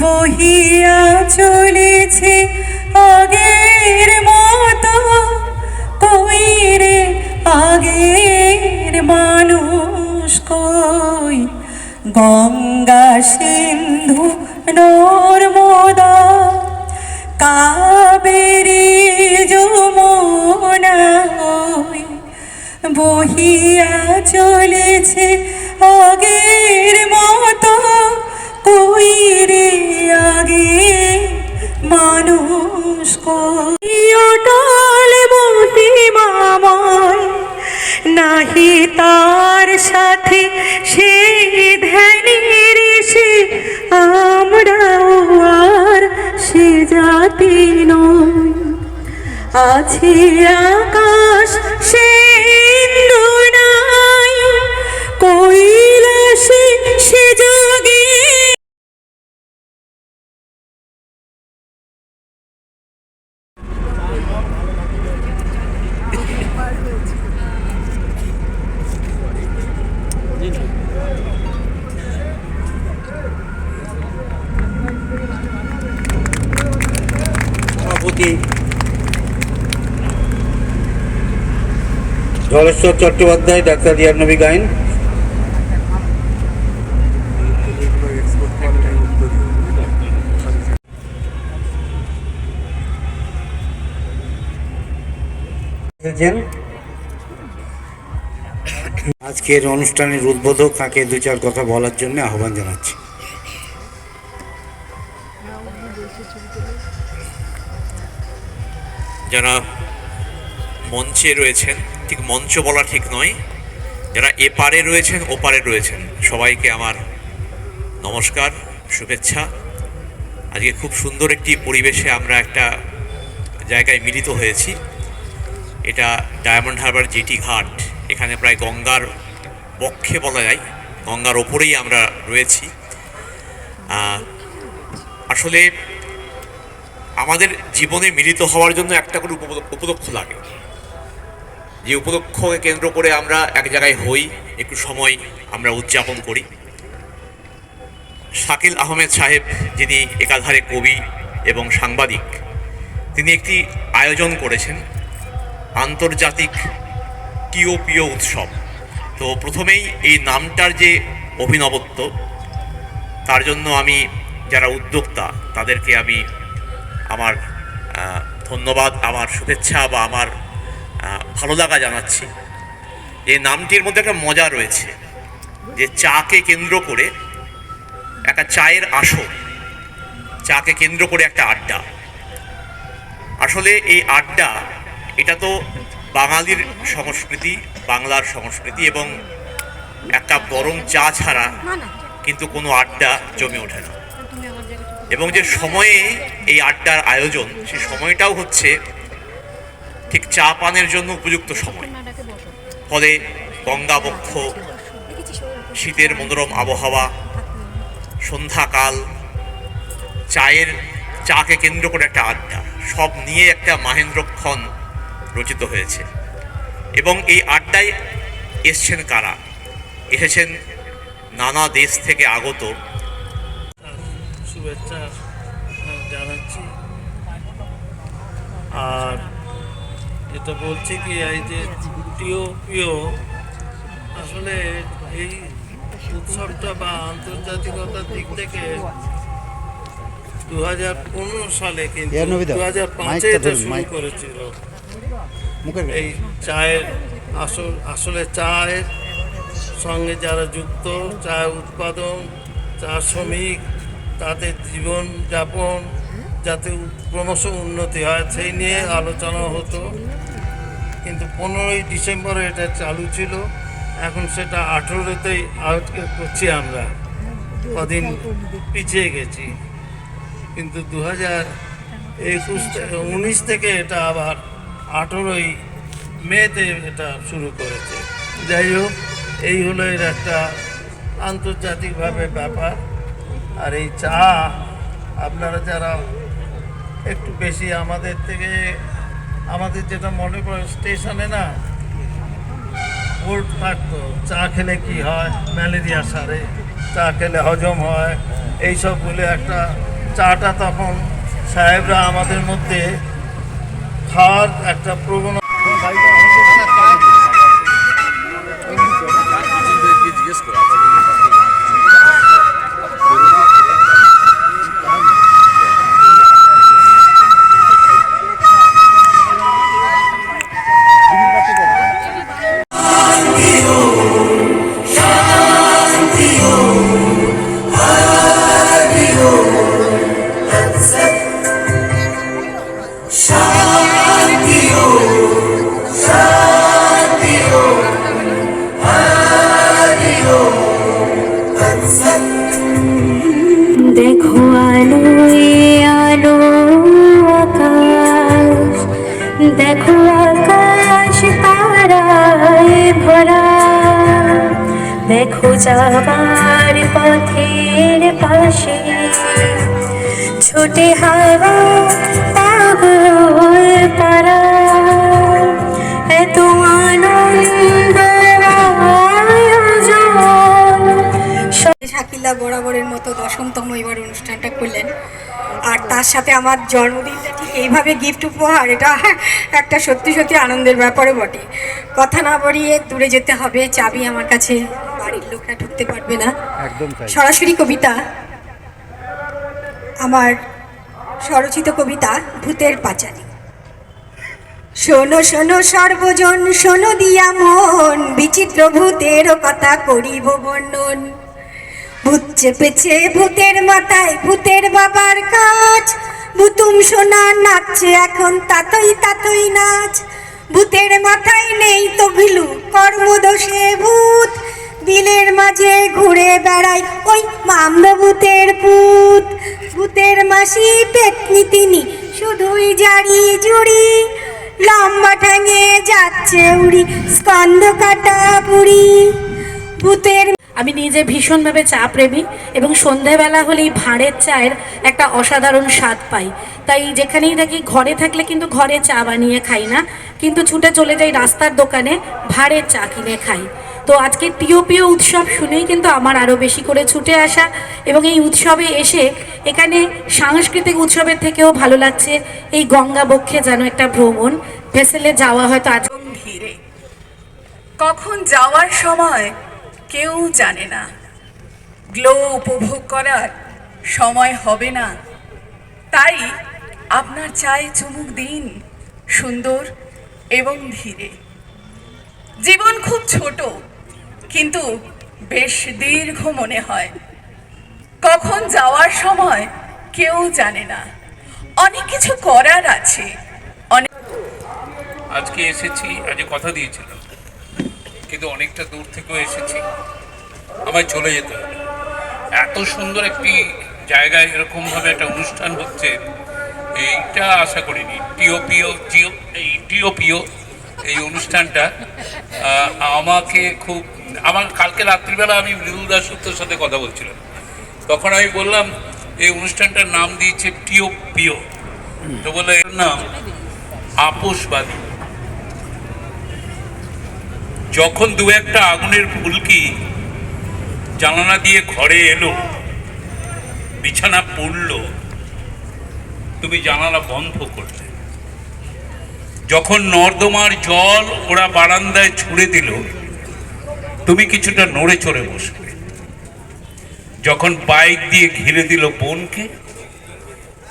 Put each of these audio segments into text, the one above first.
বহিয়া চলেছে আগের মতো, কই রে আগের মানুষ কই? গঙ্গা সিন্ধু নর্মদা কাবেরী যমুনা বহিয়া চলেছে আগের মতো, কই রে আগে মানুষ কই? অটল মহিমাময় নাহি তার সাথে সেই ধ্যানের সে, আমরাও আর সে জাতি নই। আছে আকাশ সে ইন্দ্র নাই, কৈলাসে সে যোগে। ধলেশ্বর চট্টোপাধ্যায়, ডাক্তার রিয়ানবী গাইন। আজকের অনুষ্ঠানের উদ্বোধক, তাকে দু চার কথা বলার জন্য আহ্বান জানাচ্ছি। যারা মঞ্চে রয়েছেন, ঠিক মঞ্চ বলা ঠিক নয়, যারা এপারে রয়েছেন ওপারে রয়েছেন, সবাইকে আমার নমস্কার, শুভেচ্ছা। আজকে খুব সুন্দর একটি পরিবেশে আমরা একটা জায়গায় মিলিত হয়েছি। এটা ডায়মন্ড হারবার জেটি ঘাট। এখানে প্রায় গঙ্গার বক্ষে বলা যায়, গঙ্গার ওপরেই আমরা রয়েছি। আসলে আমাদের জীবনে মিলিত হওয়ার জন্য একটা করে উপলক্ষ লাগে, যে উপলক্ষকে কেন্দ্র করে আমরা এক জায়গায় হই, একটু সময় আমরা উদযাপন করি। শাকিল আহমেদ সাহেব, যিনি একাধারে কবি এবং সাংবাদিক, তিনি একটি আয়োজন করেছেন, আন্তর্জাতিক টিওপিও উৎসব। তো প্রথমেই এই নামটার যে অভিনবত্ব, তার জন্য আমি যারা উদ্যোক্তা তাদেরকে আমি আমার ধন্যবাদ, আমার শুভেচ্ছা বা আমার ভালো লাগা জানাচ্ছি। এই নামটির মধ্যে একটা মজা রয়েছে, যে চাকে কেন্দ্র করে একটা চায়ের আসর, চাকে কেন্দ্র করে একটা আড্ডা। আসলে এই আড্ডা, এটা তো বাঙালির সংস্কৃতি, বাংলার সংস্কৃতি, এবং একটা গরম চা ছাড়া কিন্তু কোনো আড্ডা জমে ওঠে না। এবং যে সময়ে এই আড্ডার আয়োজন, সেই সময়টাও হচ্ছে ঠিক চা পানের জন্য উপযুক্ত সময়। ফলে গঙ্গাবক্ষ, শীতের মনোরম আবহাওয়া, সন্ধ্যাকাল, চাকে কেন্দ্র করে একটা আড্ডা, সব নিয়ে একটা মাহেন্দ্রক্ষণ রচিত হয়েছে। এবং এই আড্ডায় এসছেন কারা? এসেছেন নানা দেশ থেকে আগত। শুভেচ্ছা জানাচ্ছি। আর যেটা বলছি কি, এই যে টিওপিও, আসলে এই উৎসবটা বা আন্তর্জাতিকতার দিক থেকে 2015 সালে, কিন্তু 2005-এ এটা শুরু করেছিল। এই চায়ের আসলে চায়ের সঙ্গে যারা যুক্ত, চা উৎপাদন, চা শ্রমিক, তাদের জীবনযাপন যাতে ক্রমশ উন্নতি হয়, সেই নিয়ে আলোচনা হতো। কিন্তু 15ই ডিসেম্বরে এটা চালু ছিল, এখন সেটা 18-তেই করছি আমরা, কদিন পিছিয়ে গেছি। কিন্তু 2019 থেকে এটা আবার 18ই মেতে এটা শুরু করেছে। যাই হোক, এই হলো এর একটা আন্তর্জাতিকভাবে ব্যাপার। আর এই চা, আপনারা যারা একটু বেশি আমাদের থেকে, আমাদের যেটা মনে পড়ে স্টেশনে না, বোর্ড থাকতো চা খেলে কি হয়, ম্যালেরিয়া সারে, চা খেলে হজম হয়, এইসব বলে একটা চাটা তখন সাহেবরা আমাদের মধ্যে খাওয়ার একটা প্রবণতা। দেখো আলো আলো আকাশ, দেখো আকাশ তারায় ভরা, দেখো যাবার পথের পাশে ছোটে হাওয়া পাগল পারা, এত আনন্দ শাকিলা বরাবরের মতো 10তম এবার অনুষ্ঠানটা করলেন, আর তার সাথে আমার জন্মদিনটা ঠিক এইভাবে গিফট উপহার, এটা একটা সত্যি সত্যি আনন্দের ব্যাপারও বটে। কথা না বাড়িয়ে দূরে যেতে হবে, চাবি আমার কাছে, বাড়ির লোকরা ঢুকতে পারবে না। সরাসরি কবিতা, আমার স্বরচিত কবিতা ভূতের পাঁচালী। শোনো শোনো সর্বজন, শোনো দিয়া মন, বিচিত্র ভূতের কথা করিব বর্ণন। ভূত চেপেছে ভূতের মাথায়, ভূতের বাবার কাজ, ভূতুম সোনা নাচছে এখন তাতই তাতই নাচ। ভূতের মাথায় নেই তো ভিলু, কর্মদোষে ভূত, বিলের মাঝে ঘুরে বেড়ায় ওই মামলা ভূতের ভূত। ভূতের মাসি পেতনি তিনি, শুধুই জারি জুড়ি, লম্বা ঠ্যাঙে যাচ্ছে উড়ি, স্কন্দ কাটা বুড়ি। ভূতের আমি নিজে ভীষণভাবে চা প্রেমী এবং সন্ধেবেলা হলেই ভাঁড়ের চায়ের একটা অসাধারণ স্বাদ পাই। তাই যেখানেই থাকি, ঘরে থাকলে কিন্তু ঘরে চা বানিয়ে খাই না, কিন্তু ছুটে চলে যাই রাস্তার দোকানে, ভাঁড়ের চা কিনে খাই। তো আজকে টিওপিও উৎসব শুনেই কিন্তু আমার আরও বেশি করে ছুটে আসা, এবং এই উৎসবে এসে এখানে সাংস্কৃতিক উৎসবের থেকেও ভালো লাগছে। এই গঙ্গা বক্ষে যেন একটা ভ্রমণ, ভেসেলে যাওয়া হয়তো আজ ধীরে, কখন যাওয়ার সময় কেউ জানে না, গ্লো উপভোগ করার সময় হবে না। তাই আপনার চায়ে চুমুক দিন সুন্দর এবং ধীরে। জীবন খুব ছোট, কিন্তু বেশ দীর্ঘ মনে হয়। কখন যাওয়ার সময় কেউ জানে না, অনেক কিছু করার আছে। আজকে এসেছি, আজকে কথা দিয়েছিলাম, কিন্তু অনেকটা দূর থেকেও এসেছি, আমায় চলে যেতে হবে। এত সুন্দর একটি জায়গায় এরকমভাবে একটা অনুষ্ঠান হচ্ছে, এইটা আশা করিনি। টিওপিও এই অনুষ্ঠানটা আমাকে খুব, আমার কালকে রাত্রিবেলা আমি মৃদুল দাসগুপ্তর সাথে কথা বলছিলাম, তখন আমি বললাম এই অনুষ্ঠানটার নাম দিয়েছে টিওপিও, তো বলে এর নাম আপোষবাদী। যখন দু একটা আগুনের ফুলকি জানালা দিয়ে ঘরে এলো, বিছানা পড়ল, তুমি জানালা বন্ধ করলে। যখন নর্দমার জল ওরা বারান্দায় ছুঁড়ে দিল, তুমি কিছুটা নড়ে চড়ে বসলে। যখন বাইক দিয়ে ঘিরে দিল বনকে,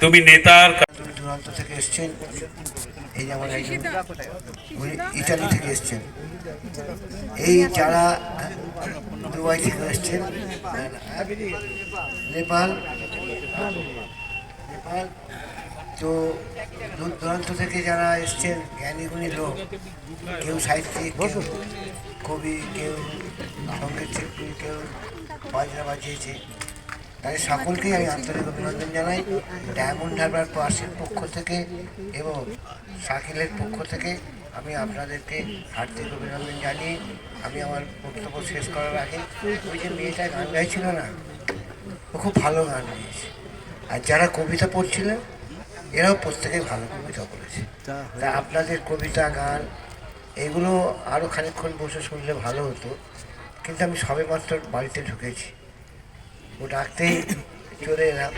তুমি নেতার দূরান্ত থেকে এসছেন, এই যেমন একজন উনি ইটালি থেকে এসছেন, এই যারা দুবাই থেকে এসছেন, নেপাল, তো দূর দূরান্ত থেকে যারা এসছেন জ্ঞানীগুণী লোক, কেউ সাহিত্যিক, কেউ কবি, কেউ সঙ্গীত শিল্পী, কেউ বাজনা বাজিয়েছে, তাদের সকলকেই আমি আন্তরিক অভিনন্দন জানাই। ডায়মন্ড হারবার পার্সের পক্ষ থেকে এবং শাকিলের পক্ষ থেকে আমি আপনাদেরকে হার্দিক অভিনন্দন জানিয়ে আমি আমার বক্তব্য শেষ করার আগে, ওই যে মেয়েটা গান গাইছিল না, ও খুব ভালো গান গেয়েছে, আর যারা কবিতা পড়ছিলেন এরাও প্রত্যেকে ভালো কবিতা বলেছে। তা আপনাদের কবিতা, গান এগুলো আরও খানিকক্ষণ বসে শুনলে ভালো হতো, কিন্তু আমি সবেমাত্র বাড়িতে ঢুকেছি, ও ডাকতেই চলে এলাম।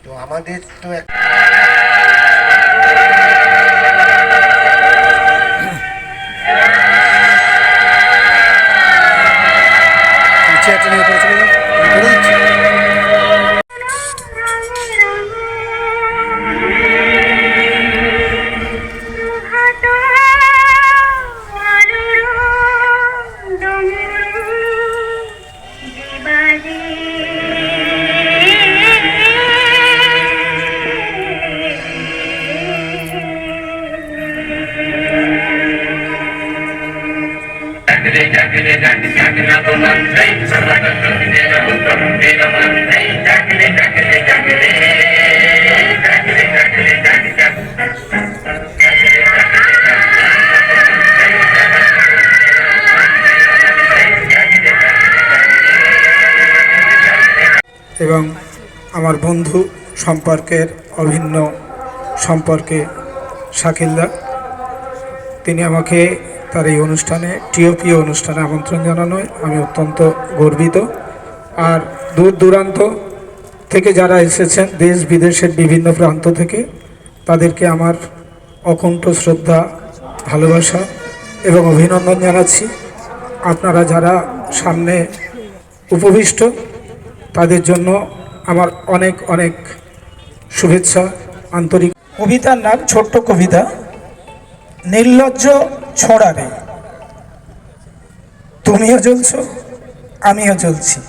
তো আমাদের তো এক চেয়ারটা নিয়ে উপরে চলে যাও, আমি করে দিচ্ছি। এবং আমার বন্ধু সম্পর্কের অভিন্ন সম্পর্কে শাকিলদা, তিনি আমাকে তার এই অনুষ্ঠানে টিওপিও অনুষ্ঠানে আমন্ত্রণ জানানোয় আমি অত্যন্ত গর্বিত। আর দূর দূরান্ত থেকে যারা এসেছেন, দেশ বিদেশের বিভিন্ন প্রান্ত থেকে, তাদেরকে আমার অকুণ্ঠ শ্রদ্ধা, ভালোবাসা এবং অভিনন্দন জানাচ্ছি। আপনারা যারা সামনে উপবিষ্ট, তাদের জন্য আমার অনেক অনেক শুভেচ্ছা, আন্তরিক। কবিতার নাম ছোট্ট কবিতা, নির্লজ্জ ছড়ারে। তুমিও জ্বলছ, আমিও জ্বলছি,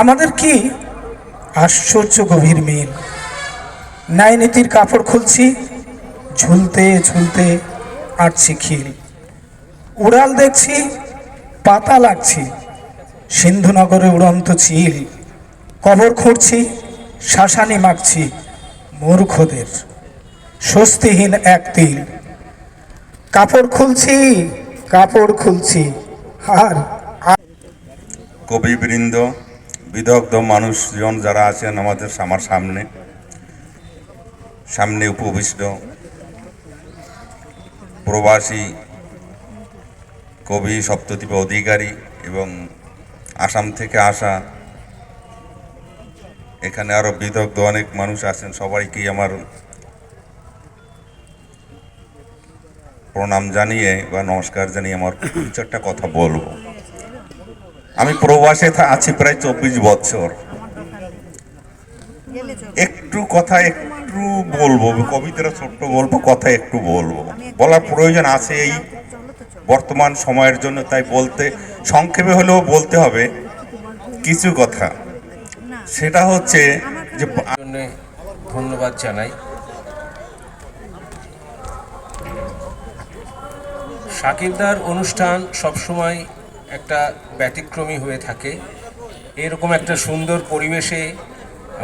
আমাদের কি আশ্চর্য গভীর মিল। ন্যায় নীতির কাপড় খুলছি, ঝুলতে ঝুলতে আটছি খিল। উড়াল দেখছি, পাতা লাগছি, সিন্ধুনগরে উড়ন্ত চিল। কবর খুঁড়ছি, শাসানি মাখছি, মূর্খদের স্বস্তিহীন এক তিল। কাপড় খুলছি, কাপড় খুলছি, আর কবিবৃন্দ, বিদগ্ধ মানুষজন যারা আছেন আমাদের আমার সামনে উপবিষ্ট, প্রবাসী কবি সপ্তদ্বীপ অধিকারী এবং আসাম থেকে আসা এখানে আরো বিদগ্ধ অনেক মানুষ আছেন, সবাইকে আমার প্রণাম জানিয়ে বা নমস্কার জানিয়ে আমার কিছু একটা কথা বলবো। আমি প্রবাসে আছি প্রায় 24 বছর। একটু কথা একটু বলবো, কবিতার ছোট্ট গল্প কথা একটু বলবো, বলার প্রয়োজন আছে এই বর্তমান সময়ের জন্য, তাই বলতে সংক্ষেপে হলেও বলতে হবে কিছু কথা। সেটা হচ্ছে যে ধন্যবাদ জানাই। শাকিলদার অনুষ্ঠান সবসময় একটা ব্যতিক্রমী হয়ে থাকে। এরকম একটা সুন্দর পরিবেশে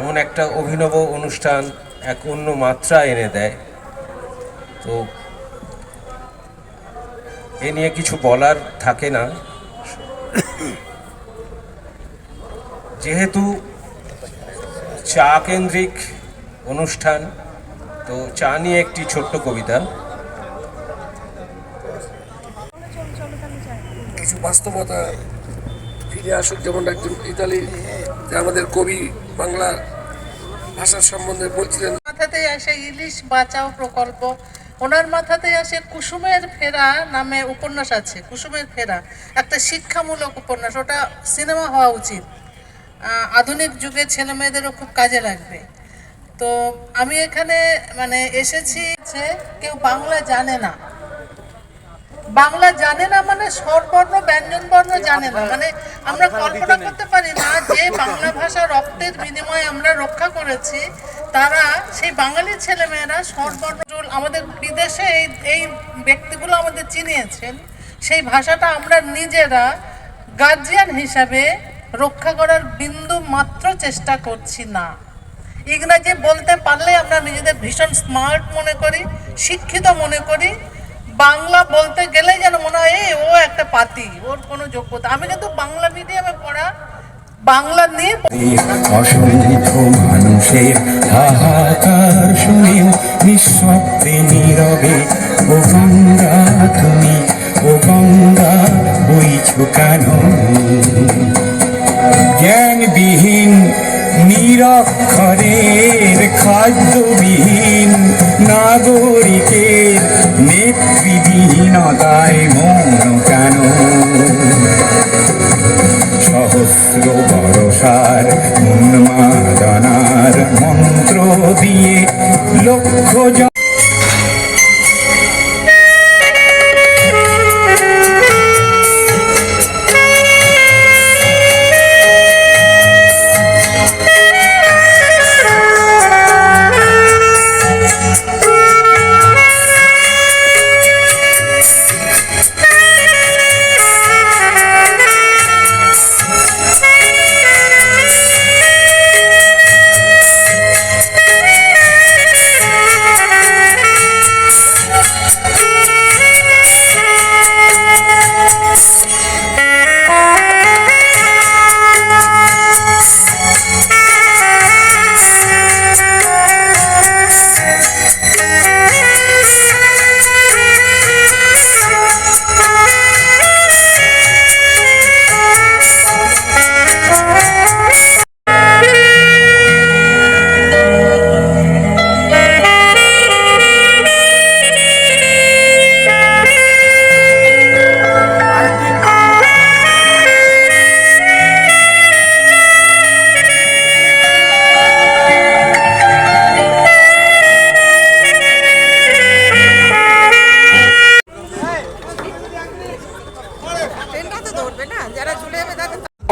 এমন একটা অভিনব অনুষ্ঠান এক অন্য মাত্রা এনে দেয়। তো এ নিয়ে কিছু বলার থাকে না। যেহেতু চা কেন্দ্রিক অনুষ্ঠান, তো চা নিয়ে একটি ছোট্ট কবিতা। কিছু বাস্তবতা ফিরে আসুক, যেমন একজন ইতালি আমাদের কবি বাংলা ভাষার সম্বন্ধে বলছিলেন। মাথাতেই আসে ইলিশ বাঁচাও প্রকল্প, ওনার মাথাতেই আসে কুসুমের ফেরা নামে উপন্যাস আছে। কুসুমের ফেরা একটা শিক্ষামূলক উপন্যাস, ওটা সিনেমা হওয়া উচিত, আধুনিক যুগের ছেলে মেয়েদেরও খুব কাজে লাগবে। তো আমি এখানে এসেছি, কেউ বাংলা জানে না, বাংলা জানে না মানে স্বরবর্ণ ব্যঞ্জন বর্ণ জানে না। আমরা কল্পনা করতে পারি না যে বাংলা ভাষা রক্তের বিনিময়ে আমরা রক্ষা করেছি, তারা সেই বাঙালি ছেলেমেয়েরা স্বরবর্ণ, আমাদের বিদেশে এই ব্যক্তিগুলো আমাদের চিনিয়েছেন, সেই ভাষাটা আমরা নিজেরা গার্জিয়ান হিসাবে রক্ষা করার বিন্দু মাত্র চেষ্টা করছি না। ইংরাজি বলতে পারলে আমরা নিজেদের ভীষণ স্মার্ট মনে করি, শিক্ষিত মনে করি। বাংলা বলতে গেলে যেন মনে হয় ও একটা পাতি, ওর কোনো যোগ্যতা। আমি কিন্তু বাংলা মিডিয়ামে পড়া, বাংলা নিয়ে অসংখ্য মানুষের হাহাকার শুনেও নিঃশব্দে নীরবে ও গঙ্গা তুমি, ও গঙ্গা বইছো কেন? জ্ঞানবিহীন নিরক্ষরের খাদ্যবিহীন নাগরিকের নেতৃবিহীনতায় মৌন কেন? সহস্র বরসার উন্মাদনার মন্ত্র দিয়ে লক্ষ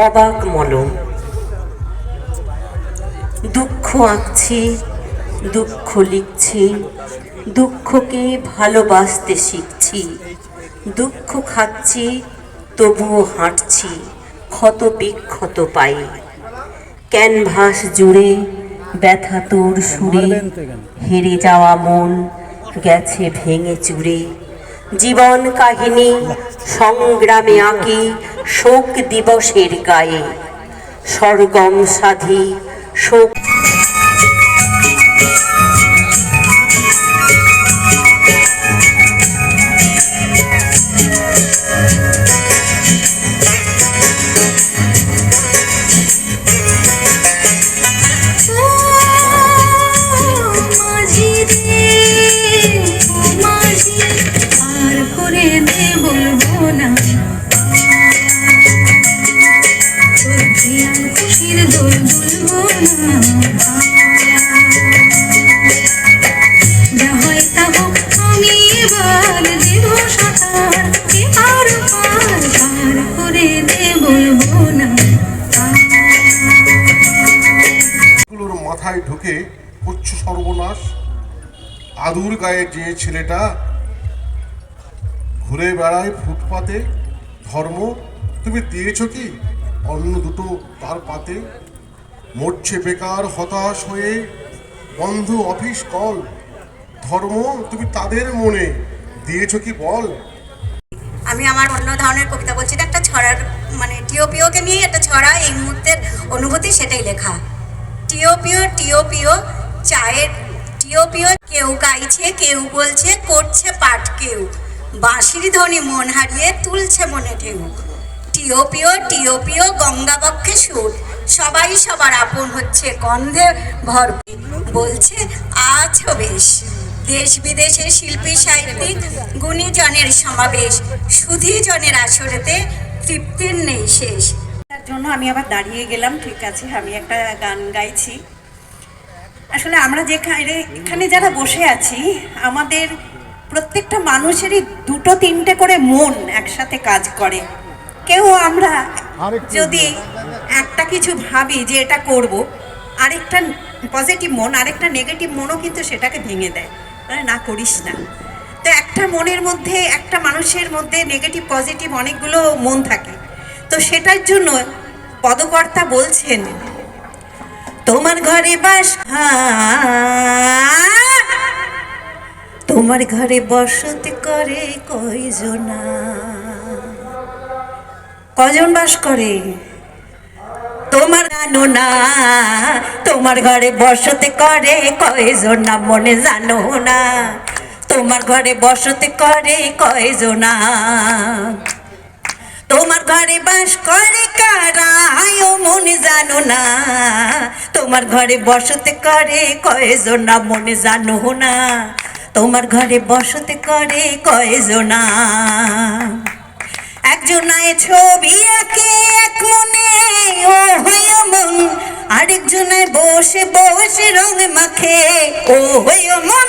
অবাক মলম, দুঃখ আঁকছি, দুঃখ লিখছি, দুঃখকে ভালোবাসতে শিখছি, দুঃখ খাচ্ছি তবুও হাঁটছি ক্ষত বিক্ষত পায়ে। ক্যানভাস জুড়ে ব্যথা তোর সুরে, হেরে যাওয়া মন গেছে ভেঙে চুরে। জীবন কাহিনী সংগ্রামে আঁকি শোক দিবসের গায়ে, স্বর্গম সাধি শোক। মাথায় ঢুকে করছো সর্বনাশ। আদুর গায়ে যে ছেলেটা ঘুরে বেড়ায় ফুটপাতে, ধর্ম তুমি দিয়েছ কি অন্য দুটো তার পাতে? মরছে বেকার হতাশ হয়ে বন্ধ অফিস কল, ধর্ম তুমি তাদের মনে দিয়েছ কি বল? আমি আমার অন্য ধরনের কবিতা বলছি, এটা একটা ছড়ার মানে টিওপিওকে নিয়ে একটা ছড়া, এই মুহূর্তের অনুভূতি সেটাই লেখা। টিওপিও টিওপিও চায়ের টিওপিও, কেউ গাইছে কেউ বলছে করছে পাঠ, কেউ বাঁশির ধ্বনি মন হারিয়ে তুলছে মনে ঢেউ। টিওপিও টিওপিও গঙ্গাবক্ষে সুর, সবাই সবার আপন হচ্ছে গন্ধে ভরপুর। বলছে আছো বেশ, দেশ বিদেশে শিল্পী সাহিত্যিক গুণীজনের সমাবেশ, সুধীজনের আসরেতে তৃপ্তির নেই শেষ। তার জন্য আমি আবার দাঁড়িয়ে গেলাম, ঠিক আছে আমি একটা গান গাইছি। আসলে আমরা এখানে যারা বসে আছি, আমাদের প্রত্যেকটা মানুষেরই দুটো তিনটে করে মন একসাথে কাজ করে। কেউ আমরা যদি একটা কিছু ভাবি যে এটা করব, আরেকটা পজিটিভ মন আরেকটা নেগেটিভ মনও কিন্তু সেটাকে ভেঙে দেয়, মানে না করিস না। তো একটা মনের মধ্যে, একটা মানুষের মধ্যে নেগেটিভ পজিটিভ অনেকগুলো মন থাকে। তো সেটার জন্য পদকর্তা বলছেন, তোমার ঘরে বাস, তোমার ঘরে বসতি করে কয়জন বাস করে? তোমার তোমার জানো না তোমার ঘরে বসতে করে কয়জন না মনে জানো না তোমার ঘরে বসতে করে কয়জন না তোমার ঘরে বাস করে কারা ও মনে জানো না তোমার ঘরে বসতে করে কয়জন না মনে জানো না তোমার ঘরে বসতে করে কয়জন না একজনায় ছবি আঁকে এক মনে ও হয় মন আরেকজনায় বসে বসে রং মাখে ও হয় মন